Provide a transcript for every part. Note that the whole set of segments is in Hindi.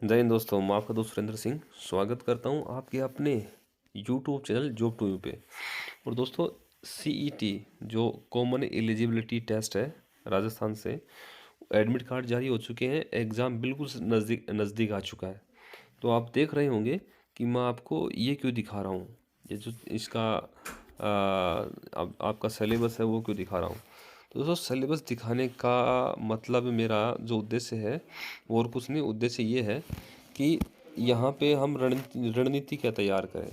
जय हिंद दोस्तों, मैं आपका दोस्त सुरेंद्र सिंह स्वागत करता हूं आपके अपने YouTube channel job to you पे। और दोस्तों, सीईटी जो कॉमन एलिजिबिलिटी टेस्ट है राजस्थान से, एडमिट कार्ड जारी हो चुके हैं। एग्ज़ाम बिल्कुल नज़दीक नज़दीक आ चुका है। तो आप देख रहे होंगे कि मैं आपको ये क्यों दिखा रहा हूँ, ये जो इसका आपका सिलेबस है वो क्यों दिखा रहा हूँ। तो दोस्तों, सिलेबस दिखाने का मतलब मेरा जो उद्देश्य है वो और कुछ नहीं, उद्देश्य ये है कि यहाँ पे हम रणनीति क्या तैयार करें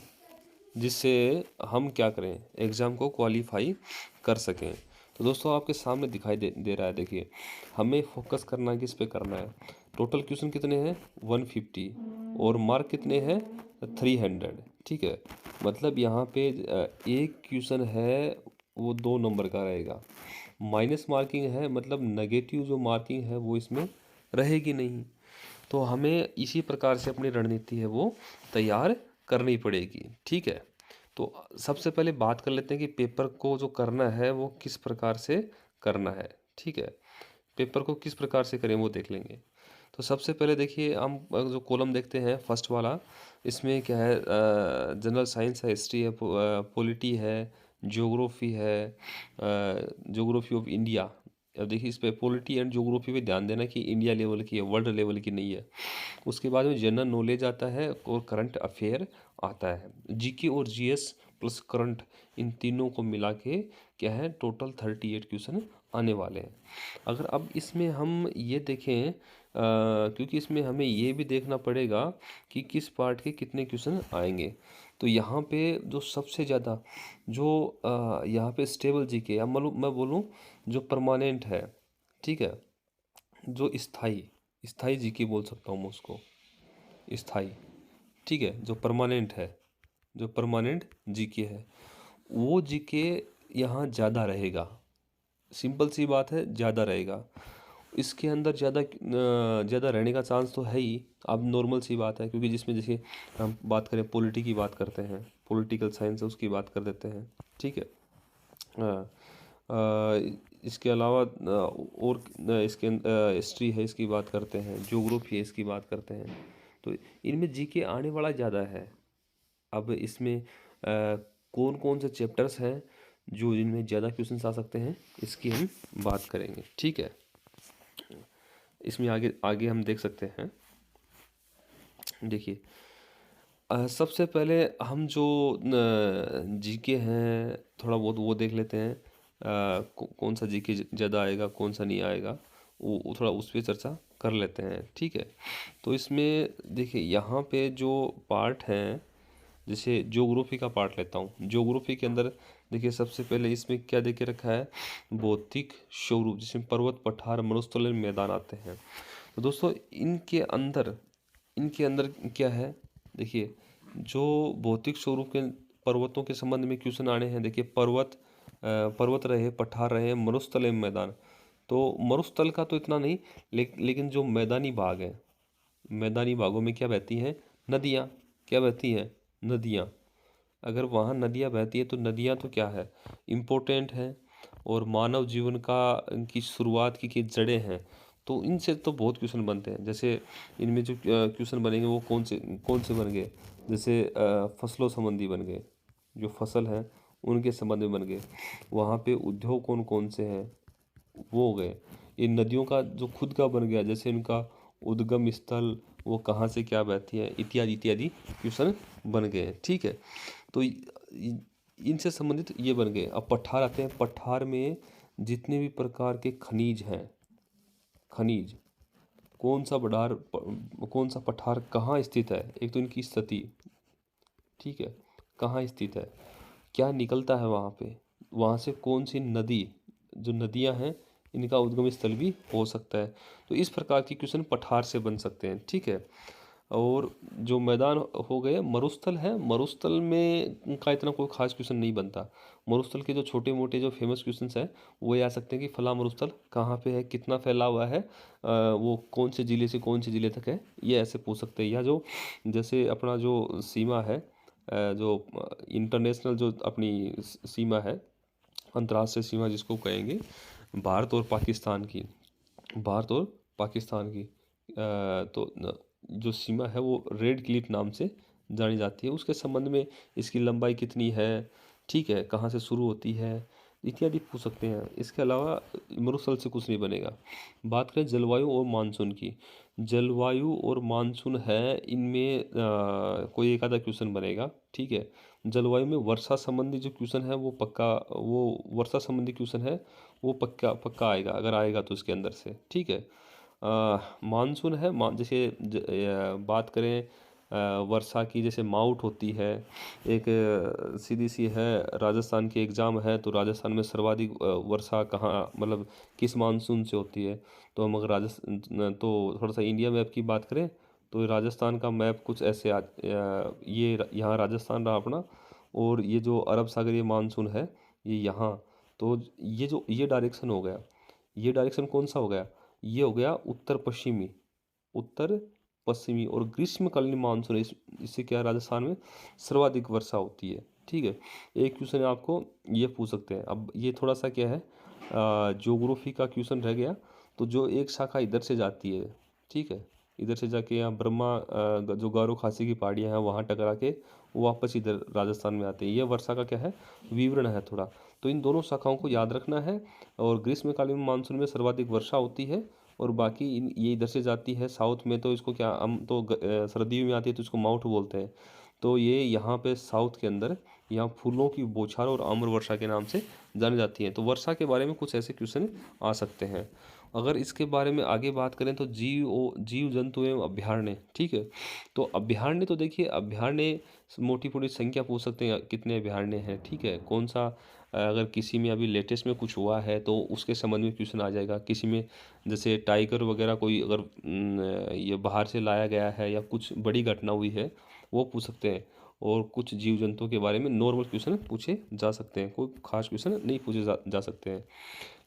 जिससे हम क्या करें, एग्ज़ाम को क्वालिफाई कर सकें। तो दोस्तों, आपके सामने दिखाई दे रहा है, देखिए हमें फोकस करना किस पे करना है। टोटल क्वेश्चन कितने हैं 150 और मार्क कितने हैं 300। ठीक है, मतलब यहाँ पे एक क्वेश्चन है वो 2 नंबर का रहेगा। माइनस मार्किंग है, मतलब नेगेटिव जो मार्किंग है वो इसमें रहेगी नहीं। तो हमें इसी प्रकार से अपनी रणनीति है वो तैयार करनी पड़ेगी। ठीक है, तो सबसे पहले बात कर लेते हैं कि पेपर को जो करना है वो किस प्रकार से करना है। ठीक है, पेपर को किस प्रकार से करें वो देख लेंगे। तो सबसे पहले देखिए, हम जो कॉलम देखते हैं फर्स्ट वाला, इसमें क्या है, जनरल साइंस है, हिस्ट्री है, पॉलिटी है, ज्योग्राफी है, ज्योग्राफी ऑफ इंडिया। अब देखिए, इस पे पॉलिटी एंड ज्योग्राफी पे ध्यान देना कि इंडिया लेवल की है, वर्ल्ड लेवल की नहीं है। उसके बाद में जनरल नॉलेज आता है और करंट अफेयर आता है। जीके और जीएस प्लस करंट, इन तीनों को मिला के क्या है, टोटल 38 क्वेश्चन आने वाले हैं। अगर अब इसमें हम ये देखें, क्योंकि इसमें हमें ये भी देखना पड़ेगा कि किस पार्ट के कितने क्वेश्चन आएंगे। तो यहाँ पे जो सबसे ज़्यादा जो यहाँ पे स्टेबल जीके, अब मैं बोलूँ जो परमानेंट है, ठीक है, जो स्थाई स्थाई जीके बोल सकता हूँ मैं उसको, स्थाई। ठीक है, जो परमानेंट है, जो परमानेंट जीके है, वो जीके यहाँ ज़्यादा रहेगा। सिंपल सी बात है, ज़्यादा रहेगा। इसके अंदर ज़्यादा रहने का चांस तो है ही। अब नॉर्मल सी बात है, क्योंकि जिसमें जैसे हम बात करें पॉलिटी की बात करते हैं, पॉलिटिकल साइंस है उसकी बात कर देते हैं। ठीक है, हाँ, इसके अलावा और इसके हिस्ट्री है इसकी बात करते हैं, ज्योग्राफी है इसकी बात करते हैं। तो इनमें जीके आने वाला ज़्यादा है। अब इसमें कौन कौन से चैप्टर्स हैं जो जिनमें ज़्यादा क्वेश्चंस आ सकते हैं, इसकी हम बात करेंगे। ठीक है, इसमें आगे आगे हम देख सकते हैं। देखिए, सबसे पहले हम जो जीके हैं थोड़ा बहुत वो देख लेते हैं। कौन सा जीके ज़्यादा आएगा, कौन सा नहीं आएगा, वो थोड़ा उस पर चर्चा कर लेते हैं। ठीक है, तो इसमें देखिए यहाँ पे जो पार्ट हैं, जैसे ज्योग्राफी का पार्ट लेता हूँ। ज्योग्राफी के अंदर देखिए, सबसे पहले इसमें क्या दे के रखा है, भौतिक स्वरूप, जिसमें पर्वत, पठार, मरुस्थल, मैदान आते हैं। तो दोस्तों, इनके अंदर क्या है, देखिए जो भौतिक स्वरूप के पर्वतों के संबंध में क्वेश्चन आने हैं। देखिए, पर्वत रहे, पठार रहे, मरुस्थल एवं मैदान। तो मरुस्थल का तो इतना नहीं, लेकिन जो मैदानी भाग है, मैदानी भागों में क्या बहती हैं, नदियाँ। क्या बहती हैं, नदियाँ। अगर वहाँ नदियाँ बहती है तो नदियाँ तो क्या है, इम्पोर्टेंट है, और मानव जीवन का की शुरुआत की जड़ें हैं। तो इनसे तो बहुत क्वेश्चन बनते हैं। जैसे इनमें जो क्वेश्चन बनेंगे वो कौन से बन गए, जैसे फसलों संबंधी बन गए, जो फसल है उनके संबंध में बन गए। वहाँ पे उद्योग कौन कौन से हैं वो हो गए। ये नदियों का जो खुद का बन गया, जैसे इनका उद्गम स्थल, वो कहाँ से क्या बहती है, इत्यादि इत्यादि क्वेश्चन बन गए हैं। ठीक है, तो इनसे संबंधित ये बन गए। अब पठार आते हैं। पठार में जितने भी प्रकार के खनिज हैं, खनिज, कौन सा पठार कहाँ स्थित है, एक तो इनकी स्थिति, ठीक है, कहाँ स्थित है, क्या निकलता है वहाँ पे, वहाँ से कौन सी नदी, जो नदियाँ हैं इनका उद्गम स्थल भी हो सकता है। तो इस प्रकार की क्वेश्चन पठार से बन सकते हैं। ठीक है, और जो मैदान हो गए, मरुस्थल है, मरुस्थल में का इतना कोई खास क्वेश्चन नहीं बनता। मरुस्थल के जो छोटे मोटे जो फेमस क्वेश्चंस हैं वो ये आ सकते हैं कि फला मरुस्थल कहाँ पे है, कितना फैला हुआ है, वो कौन से ज़िले से कौन से ज़िले तक है, ये ऐसे पूछ सकते हैं। या जो जैसे अपना जो सीमा है, जो इंटरनेशनल जो अपनी सीमा है, अंतर्राष्ट्रीय सीमा जिसको कहेंगे, भारत और पाकिस्तान की, भारत और पाकिस्तान की, तो जो सीमा है वो रेड क्लिफ नाम से जानी जाती है। उसके संबंध में इसकी लंबाई कितनी है, ठीक है, कहाँ से शुरू होती है, इत्यादि पूछ सकते हैं। इसके अलावा मरुस्थल से कुछ नहीं बनेगा। बात करें जलवायु और मानसून की, जलवायु और मानसून है, इनमें कोई एक आधा क्वेश्चन बनेगा, ठीक है। जलवायु में वर्षा संबंधी जो क्वेश्चन है वो पक्का, वो वर्षा संबंधी क्वेश्चन है वो पक्का पक्का आएगा, अगर आएगा तो इसके अंदर से, ठीक है। मानसून है, जैसे बात करें वर्षा की, जैसे माउट होती है एक, सीधी सी है, राजस्थान की एग्ज़ाम है, तो राजस्थान में सर्वाधिक वर्षा कहाँ, मतलब किस मानसून से होती है। तो हम अगर राजस्थान, तो थोड़ा सा इंडिया मैप की बात करें तो राजस्थान का मैप कुछ ऐसे ये यहाँ राजस्थान रहा अपना, और ये जो अरब सागरीय मानसून है ये यहाँ। तो ये जो ये डायरेक्शन हो गया, ये डायरेक्शन कौन सा हो गया, ये हो गया उत्तर पश्चिमी, उत्तर पश्चिमी। और ग्रीष्मकालीन मानसून इससे क्या है, राजस्थान में सर्वाधिक वर्षा होती है, ठीक है। एक क्वेश्चन आपको ये पूछ सकते हैं। अब ये थोड़ा सा क्या है, ज्योग्राफी का क्वेश्चन रह गया। तो जो एक शाखा इधर से जाती है, ठीक है, इधर से जाके यहाँ ब्रह्मा, जो गारो खासी की पहाड़ियाँ हैं वहाँ टकरा के वो वापस इधर राजस्थान में आते हैं, ये वर्षा का क्या है, विवरण है थोड़ा। तो इन दोनों शाखाओं को याद रखना है। और ग्रीष्मकालीन मानसून में सर्वाधिक वर्षा होती है, और बाकी ये इधर से जाती है साउथ में, तो इसको क्या हम तो सर्दियों में आती है तो इसको माउथ बोलते हैं। तो ये यहाँ पे साउथ के अंदर यहाँ फूलों की बौछार और आम्र वर्षा के नाम से जानी जाती है। तो वर्षा के बारे में कुछ ऐसे क्वेश्चन आ सकते हैं। अगर इसके बारे में आगे बात करें तो जीव जंतु एवं अभ्यारण्य, ठीक है। तो अभ्यारण्य, तो देखिए अभ्यारण्य मोटी मोटी संख्या पूछ सकते हैं, कितने अभ्यारण्य हैं, ठीक है, कौन सा, अगर किसी में अभी लेटेस्ट में कुछ हुआ है तो उसके संबंध में क्वेश्चन आ जाएगा। किसी में जैसे टाइगर वगैरह कोई अगर ये बाहर से लाया गया है या कुछ बड़ी घटना हुई है वो पूछ सकते हैं। और कुछ जीव जंतुओं के बारे में नॉर्मल क्वेश्चन पूछे जा सकते हैं, कोई खास क्वेश्चन नहीं पूछे जा सकते हैं।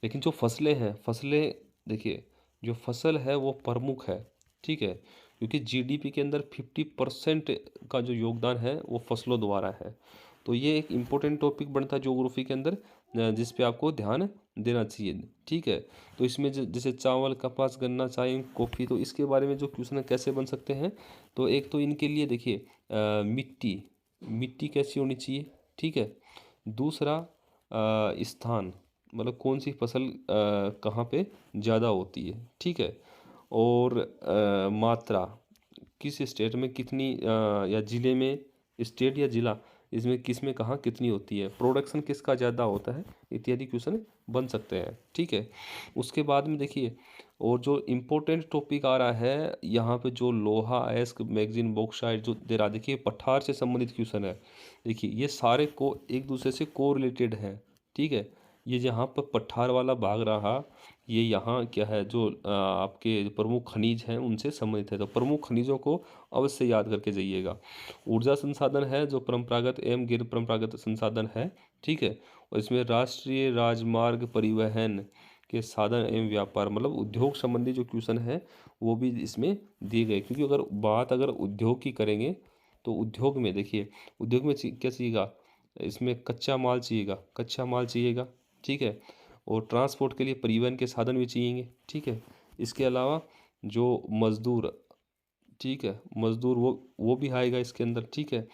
लेकिन जो फसलें हैं, फसलें देखिए, जो फसल है वो प्रमुख है, ठीक है, क्योंकि जीडीपी के अंदर 50% का जो योगदान है वो फसलों द्वारा है। तो ये एक इम्पोर्टेंट टॉपिक बनता है ज्योग्राफी के अंदर, जिस पे आपको ध्यान देना चाहिए, ठीक है। तो इसमें जैसे चावल, कपास, गन्ना, चाय, कॉफ़ी, तो इसके बारे में जो क्वेश्चन है कैसे बन सकते हैं। तो एक तो इनके लिए देखिए, मिट्टी, मिट्टी कैसी होनी चाहिए, ठीक है। दूसरा स्थान, मतलब कौन सी फसल कहाँ पे ज़्यादा होती है, ठीक है। और मात्रा, किस स्टेट में कितनी, या ज़िले में, स्टेट या ज़िला, इसमें किस में कहाँ कितनी होती है, प्रोडक्शन किसका ज़्यादा होता है, इत्यादि क्वेश्चन बन सकते हैं, ठीक है। उसके बाद में देखिए, और जो इम्पोर्टेंट टॉपिक आ रहा है यहाँ पे, जो लोहा, अयस्क, मैग्नीज, बॉक्साइट जो दे रहा, देखिए पठार से संबंधित क्वेश्चन है। देखिए ये सारे को एक दूसरे से कोरिलेटेड हैं, ठीक है। ये जहाँ पर पठार वाला भाग रहा, ये यहाँ क्या है, जो आपके प्रमुख खनिज हैं उनसे संबंधित है। तो प्रमुख खनिजों को अवश्य याद करके जाइएगा। ऊर्जा संसाधन है जो परंपरागत एवं गैर परंपरागत संसाधन है, ठीक है। और इसमें राष्ट्रीय राजमार्ग, परिवहन के साधन एवं व्यापार, मतलब उद्योग संबंधी जो क्वेश्चन है वो भी इसमें दिए गए। क्योंकि अगर उद्योग की करेंगे तो उद्योग में देखिए, उद्योग में क्या चाहिएगा, इसमें कच्चा माल चाहिएगा, ठीक है। और ट्रांसपोर्ट के लिए परिवहन के साधन भी चाहिए, ठीक है। इसके अलावा जो मज़दूर, ठीक है, मज़दूर वो भी आएगा इसके अंदर, ठीक है।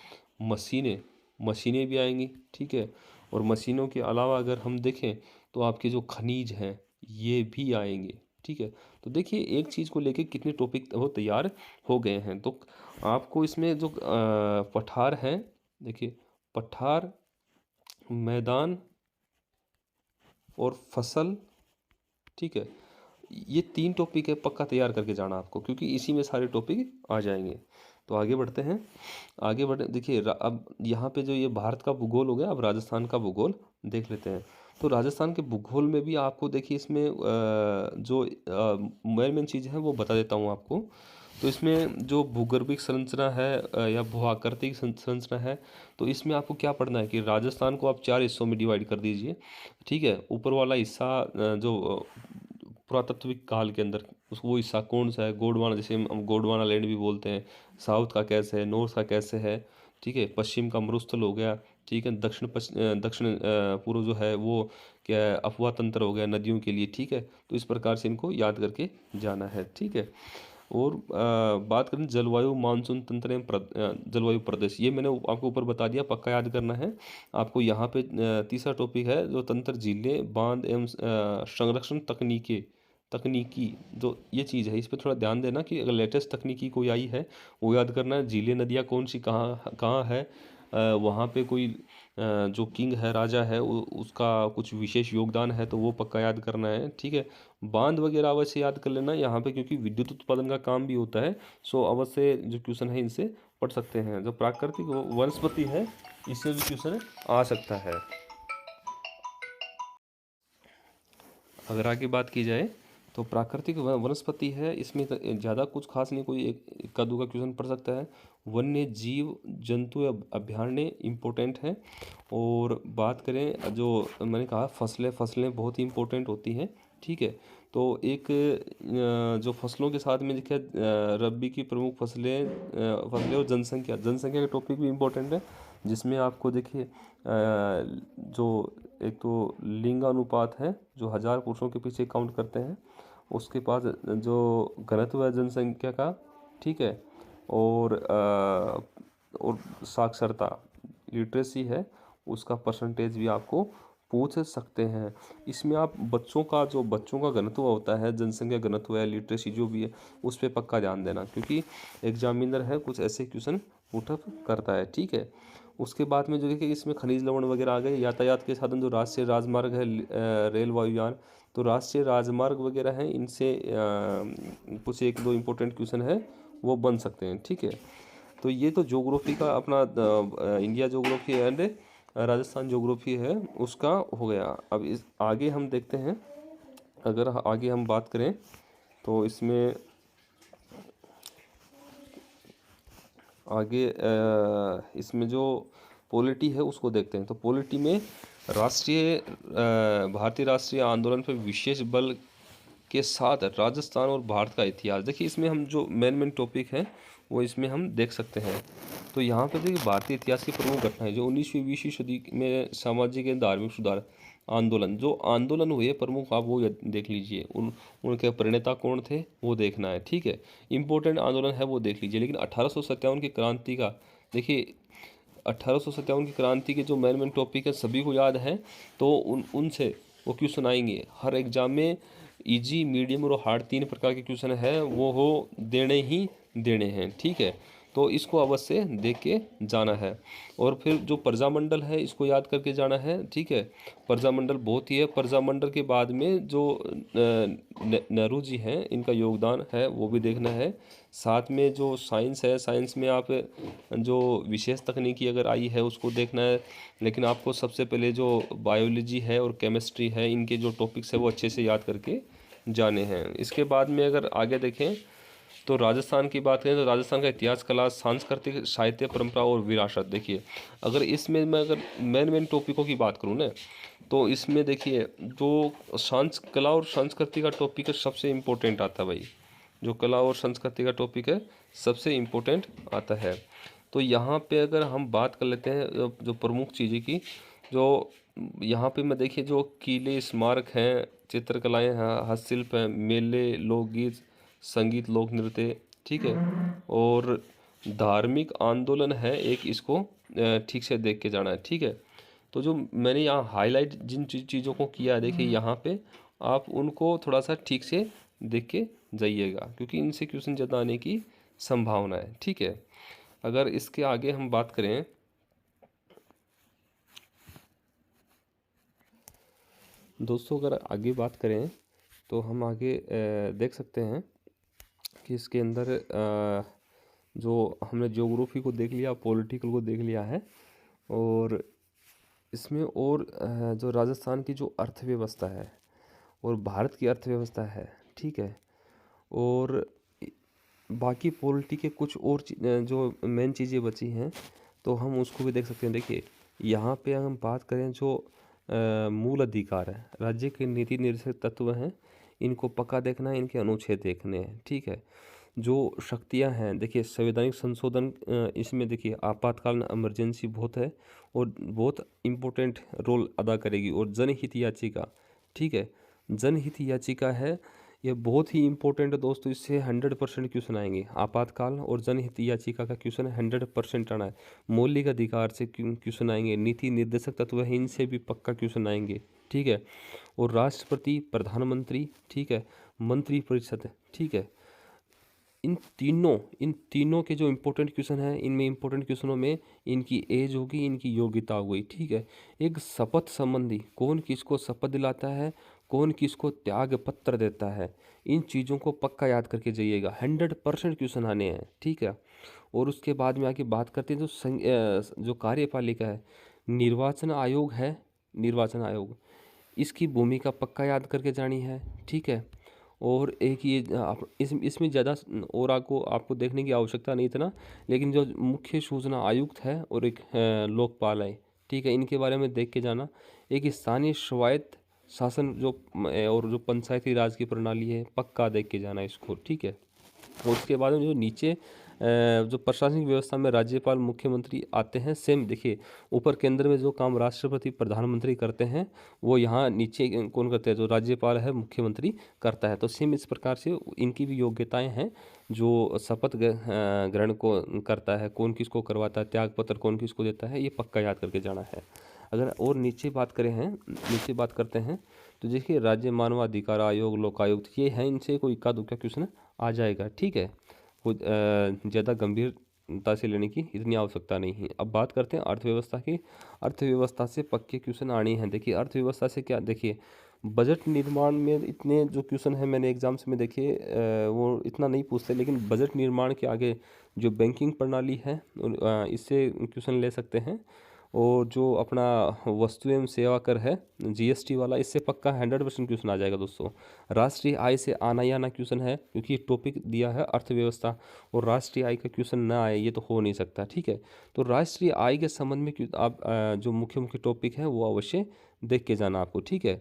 मशीनें मशीनें भी आएंगी, ठीक है। और मशीनों के अलावा अगर हम देखें तो आपके जो खनिज हैं ये भी आएंगे, ठीक है। तो देखिए एक चीज़ को लेके कितने टॉपिक वो तैयार हो गए हैं। तो आपको इसमें जो पठार हैं, देखिए पठार, मैदान और फसल, ठीक है, ये 3 टॉपिक है, पक्का तैयार करके जाना आपको, क्योंकि इसी में सारे टॉपिक आ जाएंगे। तो आगे बढ़ते हैं, आगे बढ़े, देखिए अब यहाँ पे जो ये भारत का भूगोल हो गया, अब राजस्थान का भूगोल देख लेते हैं। तो राजस्थान के भूगोल में भी आपको देखिए, इसमें जो मेन मेन चीज़ है वो बता देता हूँ आपको। तो इसमें जो भूगर्भिक संरचना है, या भू आकृतिक संरचना है, तो इसमें आपको क्या पढ़ना है कि राजस्थान को आप 4 हिस्सों में डिवाइड कर दीजिए, ठीक है। ऊपर वाला हिस्सा जो पुरातत्विक काल के अंदर, वो हिस्सा कौन सा है, गोंडवाना, जैसे हम गोंडवाना लैंड भी बोलते हैं। साउथ का कैसे है, नॉर्थ का कैसे है, ठीक है। पश्चिम का मरुस्थल हो गया, ठीक है। दक्षिण पूर्व जो है वो क्या है, अफवाह तंत्र हो गया नदियों के लिए, ठीक है। तो इस प्रकार से इनको याद करके जाना है, ठीक है। और बात करें जलवायु मानसून तंत्र एवं जलवायु प्रदेश, ये मैंने आपको ऊपर बता दिया, पक्का याद करना है आपको। यहाँ पे तीसरा टॉपिक है जो तंत्र, झीलें, बांध एवं संरक्षण तकनीकी जो ये चीज़ है, इस पर थोड़ा ध्यान देना कि अगर लेटेस्ट तकनीकी कोई आई है वो याद करना है। झीलें, नदियाँ कौन सी कहाँ कहाँ है, वहाँ पे कोई जो किंग है, राजा है, उसका कुछ विशेष योगदान है तो वो पक्का याद करना है, ठीक है। बांध वगैरह अवश्य याद कर लेना यहाँ पे, क्योंकि विद्युत उत्पादन का काम भी होता है। सो अवश्य जो क्वेश्चन है इनसे पढ़ सकते हैं। जो प्राकृतिक वनस्पति है इससे भी क्वेश्चन आ सकता है। अगर आगे बात की जाए तो प्राकृतिक वनस्पति है, इसमें ज़्यादा कुछ खास नहीं, कोई एक इक्का दुक्का क्वेश्चन पढ़ सकता है। वन्य जीव जंतु अभ्यारण्य इम्पोर्टेंट है। और बात करें जो मैंने कहा फसलें बहुत ही इम्पोर्टेंट होती हैं, ठीक है। तो एक जो फसलों के साथ में देखिए रबी की प्रमुख फसलें और जनसंख्या का टॉपिक भी इम्पोर्टेंट है, जिसमें आपको देखिए जो एक तो लिंगानुपात है जो 1000 पुरुषों के पीछे काउंट करते हैं, उसके पास जो घनत्व है जनसंख्या का, ठीक है। और साक्षरता लिटरेसी है, उसका परसेंटेज भी आपको पूछ सकते हैं। इसमें आप बच्चों का घनत्व होता है, जनसंख्या घनत्व है, लिटरेसी जो भी है, उस पर पक्का ध्यान देना, क्योंकि एग्जामिनर है कुछ ऐसे क्वेश्चन पुटअप करता है, ठीक है। उसके बाद में जो देखिए इसमें खनिज लवण वगैरह आ गए। यातायात के साधन जो राष्ट्रीय राजमार्ग है, रेल, वायुयान, तो राष्ट्रीय राजमार्ग वगैरह हैं, इनसे कुछ एक दो इम्पोर्टेंट क्वेश्चन है वो बन सकते हैं, ठीक है। तो ये तो ज्योग्राफी का अपना India geography and Rajasthan geography है उसका हो गया। अब इस आगे हम देखते हैं, अगर आगे हम बात करें तो इसमें आगे इसमें जो पॉलिटी है उसको देखते हैं। तो पॉलिटी में भारतीय राष्ट्रीय आंदोलन पर विशेष बल के साथ राजस्थान और भारत का इतिहास, देखिए इसमें हम जो मेन टॉपिक है वो इसमें हम देख सकते हैं। तो यहाँ पे देखिए भारतीय इतिहास की प्रमुख घटनाएं जो 19वीं 20वीं सदी में सामाजिक एवं धार्मिक सुधार आंदोलन, जो आंदोलन हुए प्रमुख, आप वो देख लीजिए। उनके प्रणेता कौन थे वो देखना है, ठीक है। इंपॉर्टेंट आंदोलन है वो देख लीजिए। लेकिन 1857 की क्रांति का देखिए, 1857 की क्रांति के जो मेन टॉपिक है सभी को याद है, तो उनसे वो क्वेश्चन आएंगे हर एग्जाम में। इजी, मीडियम और हार्ड 3 प्रकार के क्वेश्चन है वो हो देने ही देने हैं, ठीक है। तो इसको अवश्य देख के जाना है। और फिर जो प्रजामंडल है इसको याद करके जाना है, ठीक है। प्रजामंडल बहुत ही है। प्रजामंडल के बाद में जो नेहरू जी हैं इनका योगदान है वो भी देखना है। साथ में जो साइंस है, साइंस में आप जो विशेष तकनीकी अगर आई है उसको देखना है। लेकिन आपको सबसे पहले जो बायोलॉजी है और केमिस्ट्री है, इनके जो टॉपिक्स है वो अच्छे से याद करके जाने हैं। इसके बाद में अगर आगे देखें तो राजस्थान की बात करें तो राजस्थान का इतिहास, कला, सांस्कृतिक, साहित्य, परंपरा और विरासत, देखिए अगर इसमें मैं अगर मेन टॉपिकों की बात करूँ ना, तो इसमें देखिए जो कला और संस्कृति का टॉपिक है सबसे इम्पोर्टेंट आता है भाई। जो कला और संस्कृति का टॉपिक है सबसे इम्पोर्टेंट आता है। तो यहाँ पे अगर हम बात कर लेते हैं जो प्रमुख चीज़ें की, जो यहाँ पे मैं देखिए जो किले, स्मारक हैं, चित्रकलाएँ हैं, हस्तशिल्प हैं, मेले, लोकगीत, संगीत, लोक नृत्य, ठीक है। और धार्मिक आंदोलन है एक, इसको ठीक से देख के जाना है, ठीक है। तो जो मैंने यहाँ हाईलाइट जिन चीज़ों को किया है देखिए यहाँ पे, आप उनको थोड़ा सा ठीक से देख के जाइएगा, क्योंकि इनसे क्वेश्चन ज़्यादा आने की संभावना है, ठीक है। अगर इसके आगे हम बात करें दोस्तों, अगर आगे बात करें तो हम आगे देख सकते हैं कि इसके अंदर जो हमने ज्योग्राफी को देख लिया, पॉलिटिकल को देख लिया है, और इसमें और जो राजस्थान की जो अर्थव्यवस्था है और भारत की अर्थव्यवस्था है, ठीक है। और बाकी पॉलिटी के कुछ और जो मेन चीज़ें बची हैं तो हम उसको भी देख सकते हैं। देखिए यहाँ पे हम बात करें जो मूल अधिकार है, राज्य के नीति निर्देशक तत्व हैं, इनको पक्का देखना है, इनके अनुच्छेद देखने हैं, ठीक है। जो शक्तियाँ हैं देखिए, संवैधानिक संशोधन, इसमें देखिए आपातकालीन इमरजेंसी बहुत है और बहुत इम्पोर्टेंट रोल अदा करेगी। और जनहित याचिका, ठीक है, जनहित याचिका है, ये बहुत ही इंपॉर्टेंट है दोस्तों, इससे 100% क्वेश्चन आएंगे। आपातकाल और जनहित याचिका का क्वेश्चन 100% आना है। मौलिक अधिकार से क्वेश्चन आएंगे। नीति निर्देशक तत्व है, इनसे भी पक्का क्वेश्चन आएंगे, ठीक है। और राष्ट्रपति, प्रधानमंत्री, ठीक है, मंत्रिपरिषद, ठीक है, इन तीनों के जो इम्पोर्टेंट क्वेश्चन हैं, इनमें इम्पोर्टेंट क्वेश्चनों में इनकी एज होगी, इनकी योग्यता हो गई, ठीक है। एक शपथ संबंधी, कौन किसको शपथ दिलाता है, कौन किसको त्याग पत्र देता है, इन चीज़ों को पक्का याद करके जाइएगा। 100% क्वेश्चन आने हैं, ठीक है। और उसके बाद में आके बात करते हैं जो कार्यपालिका है, निर्वाचन आयोग है, निर्वाचन आयोग, इसकी भूमिका पक्का याद करके जानी है, ठीक है। और एक ये इसमें ज़्यादा और आपको देखने की आवश्यकता नहीं इतना, लेकिन जो मुख्य सूचना आयुक्त है और एक लोकपाल है, ठीक है, इनके बारे में देख के जाना। एक स्थानीय स्वायत्त शासन और जो पंचायती राज की प्रणाली है, पक्का देख के जाना इसको, ठीक है। और उसके बाद में जो नीचे जो प्रशासनिक व्यवस्था में राज्यपाल, मुख्यमंत्री आते हैं, सेम देखिए, ऊपर केंद्र में जो काम राष्ट्रपति, प्रधानमंत्री करते हैं, वो यहाँ नीचे कौन करते हैं, जो राज्यपाल है, मुख्यमंत्री करता है। तो सेम इस प्रकार से इनकी भी योग्यताएं हैं। जो शपथ ग्रहण को करता है, कौन किसको करवाता है, त्याग पत्र कौन किसको देता है, ये पक्का याद करके जाना है। अगर और नीचे बात करते हैं तो देखिए, राज्य मानवाधिकार आयोग, लोकायुक्त, ये हैं, इनसे कोई इक्का दुक्का क्वेश्चन आ जाएगा, ठीक है। कोई ज़्यादा गंभीरता से लेने की इतनी आवश्यकता नहीं है। अब बात करते हैं अर्थव्यवस्था की। अर्थव्यवस्था से पक्के क्वेश्चन आने हैं। देखिए, अर्थव्यवस्था से क्या, देखिए, बजट निर्माण में इतने जो क्वेश्चन है, मैंने एग्जाम्स में देखिए वो इतना नहीं पूछते, लेकिन बजट निर्माण के आगे जो बैंकिंग प्रणाली है, इससे क्वेश्चन ले सकते हैं। और जो अपना वस्तु एवं सेवा कर है, जीएसटी वाला, इससे पक्का 100% क्वेश्चन आ जाएगा दोस्तों। राष्ट्रीय आय से आना ही आना क्वेश्चन है, क्योंकि ये टॉपिक दिया है अर्थव्यवस्था, और राष्ट्रीय आय का क्वेश्चन ना आए ये तो हो नहीं सकता, ठीक है। तो राष्ट्रीय आय के संबंध में आप जो मुख्य मुख्य टॉपिक है वो अवश्य देख के जाना आपको, ठीक है।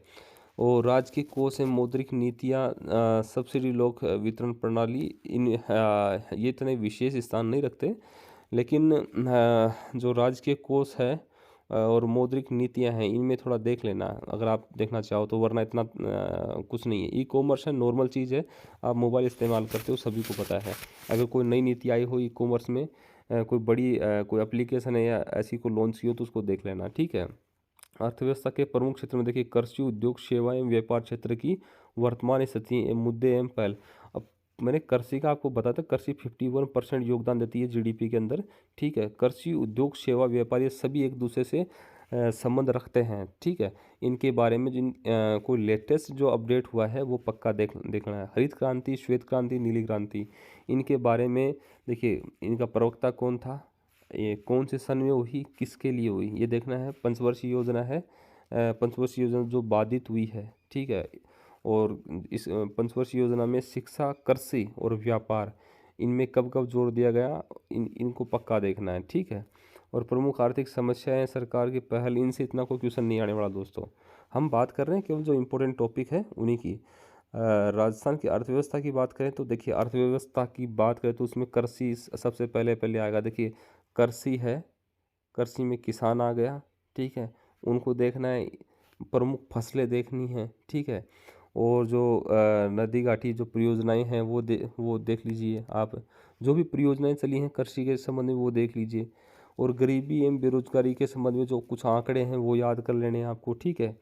और राज्य के कोष एवं मौद्रिक नीतियाँ, सब्सिडी, लोक वितरण प्रणाली, ये इतने विशेष स्थान नहीं रखते, लेकिन जो राज्य के कोष है और मौद्रिक नीतियां हैं, इनमें थोड़ा देख लेना अगर आप देखना चाहो तो, वरना इतना कुछ नहीं है। ई कॉमर्स है, नॉर्मल चीज़ है, आप मोबाइल इस्तेमाल करते हो, सभी को पता है। अगर कोई नई नीति आई हो ई कॉमर्स में, कोई बड़ी कोई एप्लीकेशन है या ऐसी को लॉन्च की हो, तो उसको देख लेना, ठीक है। अर्थव्यवस्था के प्रमुख क्षेत्र में देखिए, कृषि, उद्योग, सेवा एवं व्यापार क्षेत्र की वर्तमान स्थिति एवं मुद्दे एवं पहल। अब मैंने कृषि का आपको बताया था, कृषि 51% योगदान देती है जीडीपी के अंदर, ठीक है। कृषि, उद्योग, सेवा, व्यापार, ये सभी एक दूसरे से संबंध रखते हैं, ठीक है। इनके बारे में कोई लेटेस्ट जो अपडेट हुआ है वो पक्का देखना है। हरित क्रांति, श्वेत क्रांति, नीली क्रांति, इनके बारे में देखिए, इनका प्रवक्ता कौन था, ये कौन से सन में हुई, किसके लिए हुई, ये देखना है। पंचवर्षीय योजना है, पंचवर्षीय योजना जो बाधित हुई है, ठीक है। और इस पंचवर्षीय योजना में शिक्षा, कृषि और व्यापार, इनमें कब कब जोर दिया गया, इनको पक्का देखना है, ठीक है। और प्रमुख आर्थिक समस्याएं, सरकार की पहल, इनसे इतना कोई क्वेश्चन नहीं आने वाला दोस्तों। हम बात कर रहे हैं केवल जो इम्पोर्टेंट टॉपिक है उन्हीं की। राजस्थान की अर्थव्यवस्था की बात करें तो देखिए, अर्थव्यवस्था की बात करें तो उसमें कृषि सबसे पहले आएगा। देखिए, कृषि है, कृषि में किसान आ गया, ठीक है, उनको देखना है। प्रमुख फसलें देखनी है, ठीक है। और जो नदी घाटी जो परियोजनाएं हैं वो देख लीजिए आप। जो भी परियोजनाएं चली हैं कृषि के संबंध में वो देख लीजिए। और गरीबी एवं बेरोजगारी के संबंध में जो कुछ आंकड़े हैं वो याद कर लेने हैं आपको, ठीक है।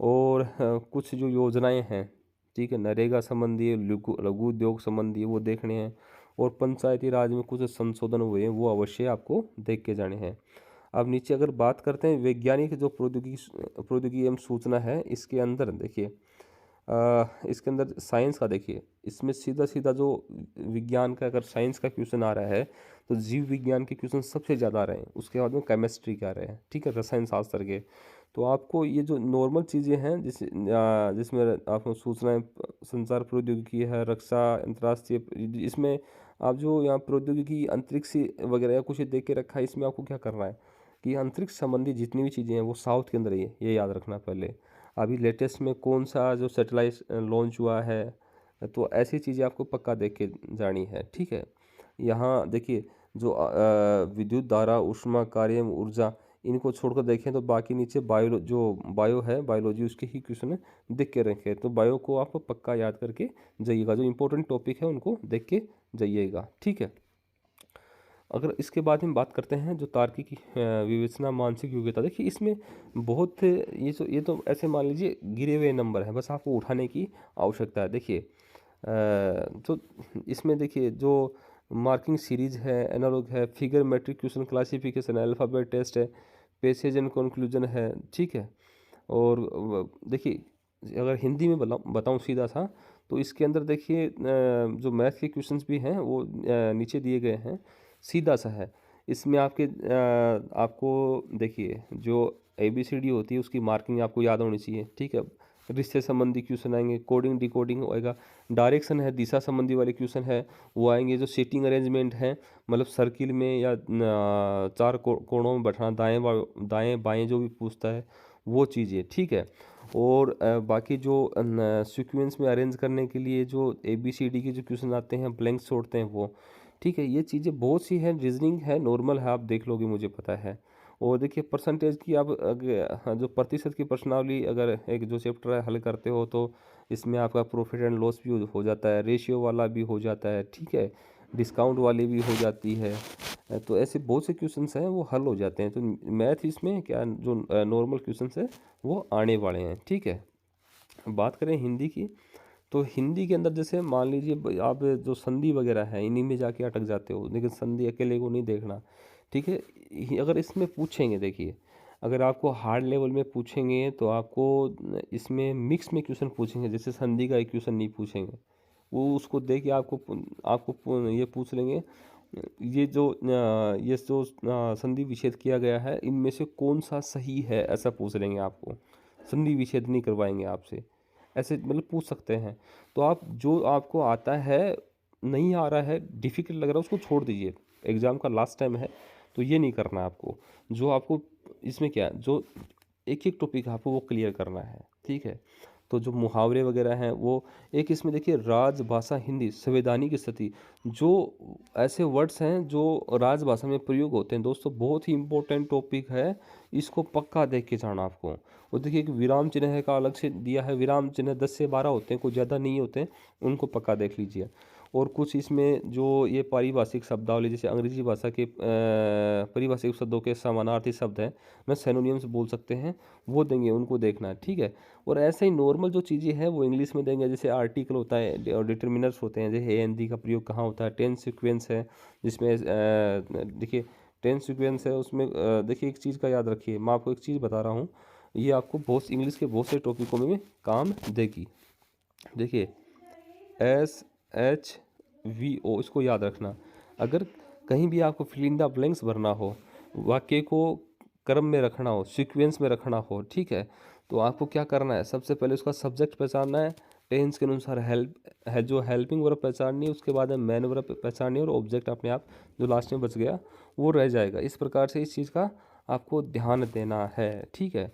और कुछ जो योजनाएं हैं, ठीक है, नरेगा संबंधी, लघु लघु उद्योग संबंधी, वो देखने हैं। और पंचायती राज में कुछ संशोधन हुए हैं, वो अवश्य आपको देख के जाने हैं। अब नीचे अगर बात करते हैं वैज्ञानिक जो प्रौद्योगिकी एवं सूचना है, इसके अंदर देखिए, इसके अंदर साइंस का देखिए, इसमें सीधा सीधा जो विज्ञान का अगर साइंस का क्वेश्चन आ रहा है तो जीव विज्ञान के क्वेश्चन सबसे ज़्यादा आ रहे हैं। उसके बाद में केमिस्ट्री के आ रहे हैं, ठीक है, रसायन शास्त्र के। तो आपको ये जो नॉर्मल चीज़ें हैं, जिसमें आपको सूचनाएं, संचार प्रौद्योगिकी है, रक्षा, अंतर्राष्ट्रीय, इसमें आप जो यहाँ प्रौद्योगिकी, अंतरिक्ष वगैरह या कुछ देख के रखा है, इसमें आपको क्या करना है कि अंतरिक्ष संबंधी जितनी भी चीज़ें हैं वो साउथ के अंदर ही है, ये याद रखना पहले। अभी लेटेस्ट में कौन सा जो सैटेलाइट लॉन्च हुआ है, तो ऐसी चीज़ें आपको पक्का देख के जानी है, ठीक है। यहाँ देखिए, जो विद्युत धारा, ऊष्मा, कार्य एवं ऊर्जा, इनको छोड़कर देखें तो बाकी नीचे बायो है, बायोलॉजी, उसके ही क्वेश्चन देख के रखें। तो बायो को आप पक्का याद करके जाइएगा, जो इंपॉर्टेंट टॉपिक है उनको देख के जाइएगा, ठीक है। अगर इसके बाद हम बात करते हैं जो तार्किक विवेचना मानसिक योग्यता, देखिए इसमें बहुत ये तो ऐसे मान लीजिए गिरे हुए नंबर हैं, बस आपको उठाने की आवश्यकता है। देखिए तो इसमें देखिए जो मार्किंग सीरीज है, एनालॉग है, फिगर मैट्रिक क्वेश्चन, क्लासिफिकेशन है, अल्फ़ाबेट टेस्ट है, पैसेज एंड कंक्लूजन है, ठीक है। और देखिए अगर हिंदी में बताऊँ सीधा सा, तो इसके अंदर देखिए जो मैथ के क्वेश्चंस भी हैं वो नीचे दिए गए हैं, सीधा सा है। इसमें आपको देखिए जो ABCD होती है उसकी मार्किंग आपको याद होनी चाहिए, ठीक है। रिश्ते संबंधी क्वेश्चन आएंगे, कोडिंग डिकोडिंग होएगा, डायरेक्शन है, दिशा संबंधी वाले क्वेश्चन है वो आएंगे। जो सीटिंग अरेंजमेंट है, मतलब सर्किल में या चार कोणों में बैठना, दाएं बाएं जो भी पूछता है वो चीज़ें, ठीक है। और बाकी जो सीक्वेंस में अरेंज करने के लिए जो ABCD के जो क्वेश्चन आते हैं, ब्लैंक्स छोड़ते हैं वो, ठीक है। ये चीज़ें बहुत सी हैं, रीजनिंग है, नॉर्मल है, आप देख लोगे मुझे पता है। और देखिए परसेंटेज की आप हाँ, जो प्रतिशत की प्रश्नावली अगर एक जो चैप्टर है हल करते हो तो इसमें आपका प्रॉफिट एंड लॉस भी हो जाता है, रेशियो वाला भी हो जाता है, ठीक है, डिस्काउंट वाली भी हो जाती है। तो ऐसे बहुत से क्वेश्चंस हैं वो हल हो जाते हैं। तो मैथ इसमें क्या जो नॉर्मल क्वेश्चंस है वो आने वाले हैं, ठीक है। बात करें हिंदी की, तो हिंदी के अंदर जैसे मान लीजिए आप जो संधि वगैरह है इन्हीं में जाके अटक जाते हो, लेकिन संधि अकेले को नहीं देखना, ठीक है। अगर इसमें पूछेंगे, देखिए अगर आपको हार्ड लेवल में पूछेंगे तो आपको इसमें मिक्स में क्वेश्चन पूछेंगे, जैसे संधि का एक क्वेश्चन नहीं पूछेंगे, वो उसको दे के आपको ये पूछ लेंगे, ये जो संधि विच्छेद किया गया है इनमें से कौन सा सही है, ऐसा पूछ लेंगे आपको। संधि विच्छेद नहीं करवाएंगे आपसे, ऐसे मतलब पूछ सकते हैं। तो आप जो आपको आता है, नहीं आ रहा है, डिफ़िकल्ट लग रहा है, उसको छोड़ दीजिए, एग्ज़ाम का लास्ट टाइम है तो ये नहीं करना है आपको। जो आपको इसमें क्या जो एक एक टॉपिक आपको वो क्लियर करना है, ठीक है। तो जो मुहावरे वगैरह हैं वो एक इसमें देखिए, राजभाषा हिंदी संवैधानिक स्थिति, जो ऐसे वर्ड्स हैं जो राजभाषा में प्रयोग होते हैं दोस्तों, बहुत ही इंपॉर्टेंट टॉपिक है, इसको पक्का देख के जाना आपको। और देखिए एक विराम चिन्ह का अलग से दिया है, विराम चिन्ह 10 से 12 होते हैं, कोई ज़्यादा नहीं होते, उनको पक्का देख लीजिए। और कुछ इसमें जो ये पारिभाषिक शब्दावली, जैसे अंग्रेजी भाषा के पारिभाषिक शब्दों के समानार्थी शब्द हैं, मैं सिनोनिम्स बोल सकते हैं, वो देंगे, उनको देखना है, ठीक है। और ऐसे ही नॉर्मल जो चीज़ें हैं वो इंग्लिश में देंगे, जैसे आर्टिकल होता है और डिटर्मिनर्स होते हैं, जैसे AND का प्रयोग कहाँ होता है, टेंस सीक्वेंस है जिसमें देखिए टेंस सीक्वेंस है उसमें देखिए एक चीज़ का याद रखिए, मैं आपको एक चीज़ बता रहा हूँ, ये आपको बहुत इंग्लिश के बहुत से टॉपिकों में काम देगी। देखिए SHVO, इसको याद रखना। अगर कहीं भी आपको फिल इन द ब्लैंक्स भरना हो, वाक्य को क्रम में रखना हो, सीक्वेंस में रखना हो, ठीक है, तो आपको क्या करना है, सबसे पहले उसका सब्जेक्ट पहचानना है, टेंस के अनुसार हेल्प है, जो हेल्पिंग वर्ब पहचाननी है, उसके बाद में मैन वर्ब पहचाननी है, और ऑब्जेक्ट अपने आप जो लास्ट में बच गया वो रह जाएगा। इस प्रकार से इस चीज़ का आपको ध्यान देना है, ठीक है।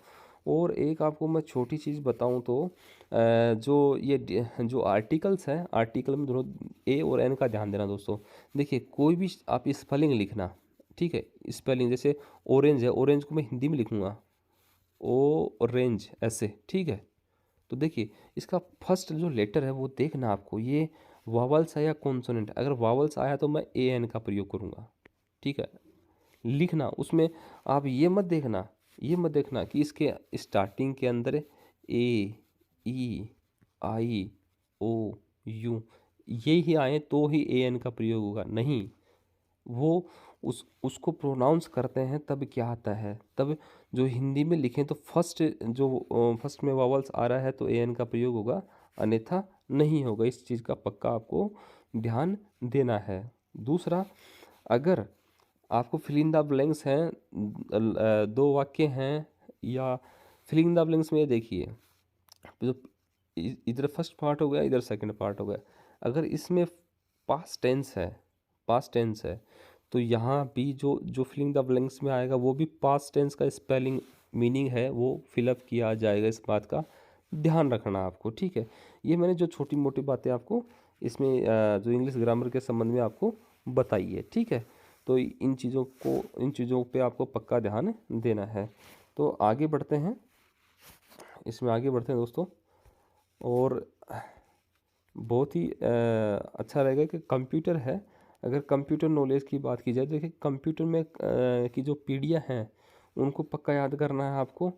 और एक आपको मैं छोटी चीज़ बताऊं तो जो आर्टिकल्स हैं, आर्टिकल में दोनों A और N का ध्यान देना दोस्तों। देखिए कोई भी आप स्पेलिंग लिखना, ठीक है, स्पेलिंग जैसे ऑरेंज है, ऑरेंज को मैं हिंदी में लिखूंगा ऑरेंज ऐसे, ठीक है। तो देखिए इसका फर्स्ट जो लेटर है वो देखना आपको, ये वावल्स है या कॉन्सोनेंट। अगर वावल्स आया तो मैं AN का प्रयोग करूँगा, ठीक है। लिखना उसमें आप ये मत देखना कि इसके स्टार्टिंग के अंदर AEIOU ये ही आए तो ही AN का प्रयोग होगा, नहीं, वो उसको प्रोनाउंस करते हैं तब क्या आता है, तब जो हिंदी में लिखें तो फर्स्ट में वावल्स आ रहा है तो AN का प्रयोग होगा, अन्यथा नहीं होगा। इस चीज़ का पक्का आपको ध्यान देना है। दूसरा, अगर आपको फिल इन द ब्लैंक्स हैं, दो वाक्य हैं, या फिल इन द ब्लैंक्स में ये देखिए, जो इधर फर्स्ट पार्ट हो गया, इधर सेकंड पार्ट हो गया, अगर इसमें पास्ट टेंस है तो यहाँ भी जो जो फिल इन द ब्लैंक्स में आएगा वो भी पास्ट टेंस का स्पेलिंग मीनिंग है वो फिलअप किया जाएगा, इस बात का ध्यान रखना आपको, ठीक है। ये मैंने जो छोटी मोटी बातें आपको इसमें जो इंग्लिश ग्रामर के संबंध में आपको बताई है, ठीक है। तो इन चीज़ों पे आपको पक्का ध्यान देना है। तो आगे बढ़ते हैं, इसमें आगे बढ़ते हैं दोस्तों। और बहुत ही अच्छा रहेगा कि कंप्यूटर है, अगर कंप्यूटर नॉलेज की बात की जाए, देखिए कंप्यूटर में की जो पीढ़ियाँ हैं उनको पक्का याद करना है आपको।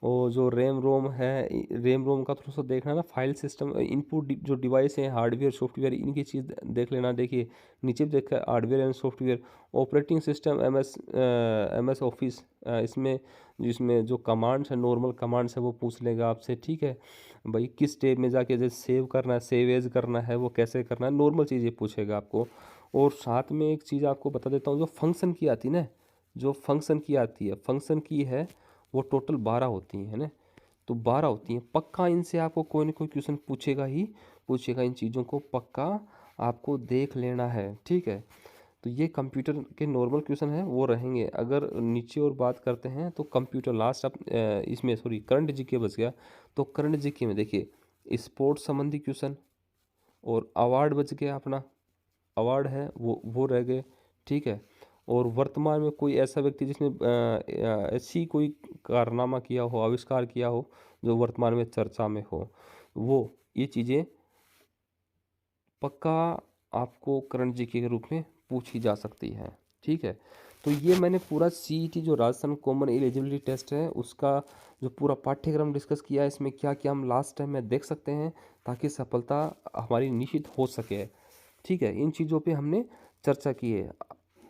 और जो रैम रोम है, रैम रोम का थोड़ा सा देखना ना, फाइल सिस्टम, इनपुट जो डिवाइस है, हार्डवेयर सॉफ्टवेयर, इनकी चीज़ देख लेना। देखिए नीचे भी देखा hardware and software, operating system, M S Office, इसमें जिसमें जो कमांड्स है, नॉर्मल कमांड्स है, वो पूछ लेगा आपसे, ठीक है भाई। किस स्टेप में जाके जैसे सेव करना है, सेव एज करना है, वो कैसे करना है, नॉर्मल चीज़ें पूछेगा आपको। और साथ में एक चीज़ आपको बता देता हूँ, जो फंक्शन की आती है ना, जो फंक्शन की आती है, फंक्शन की है वो टोटल 12 होती है ना, तो 12 होती हैं पक्का। इनसे आपको कोई ना कोई क्वेश्चन पूछेगा ही पूछेगा, इन चीज़ों को पक्का आपको देख लेना है, ठीक है। तो ये कंप्यूटर के नॉर्मल क्वेश्चन हैं वो रहेंगे। अगर नीचे और बात करते हैं तो कंप्यूटर लास्ट अब इसमें सॉरी करंट जीके बच गया। तो करंट जीके में देखिए स्पोर्ट्स संबंधी क्वेश्चन, और अवार्ड बच गया अपना, अवार्ड है वो रह गए, ठीक है। और वर्तमान में कोई ऐसा व्यक्ति जिसने ऐसी कोई कारनामा किया हो, आविष्कार किया हो जो वर्तमान में चर्चा में हो, वो ये चीज़ें पक्का आपको करंट जीके के रूप में पूछी जा सकती है, ठीक है। तो ये मैंने पूरा सीईटी जो राजस्थान कॉमन एलिजिबिलिटी टेस्ट है उसका जो पूरा पाठ्यक्रम डिस्कस किया है, इसमें क्या क्या हम लास्ट टाइम में देख सकते हैं ताकि सफलता हमारी निश्चित हो सके, ठीक है। इन चीज़ों पे हमने चर्चा की है।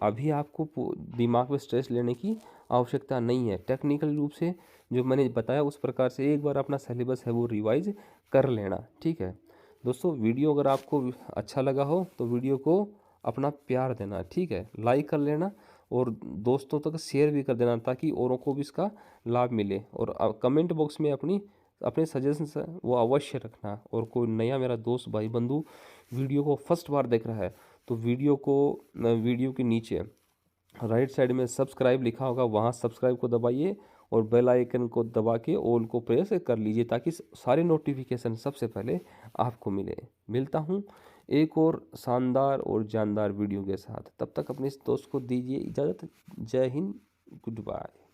अभी आपको दिमाग में स्ट्रेस लेने की आवश्यकता नहीं है। टेक्निकल रूप से जो मैंने बताया उस प्रकार से एक बार अपना सिलेबस है वो रिवाइज कर लेना, ठीक है। दोस्तों वीडियो अगर आपको अच्छा लगा हो तो वीडियो को अपना प्यार देना, ठीक है, लाइक कर लेना और दोस्तों तक शेयर भी कर देना ताकि औरों को भी इसका लाभ मिले। और कमेंट बॉक्स में अपने सजेशंस वो अवश्य रखना। और कोई नया मेरा दोस्त भाई बंधु वीडियो को फर्स्ट बार देख रहा है तो वीडियो के नीचे राइट साइड में सब्सक्राइब लिखा होगा, वहाँ सब्सक्राइब को दबाइए और बेल आइकन को दबा के ऑल को प्रेस कर लीजिए ताकि सारे नोटिफिकेशन सबसे पहले आपको मिलता हूँ एक और शानदार और जानदार वीडियो के साथ। तब तक अपने इस दोस्त को दीजिए इजाज़त। जय हिंद, गुड बाय।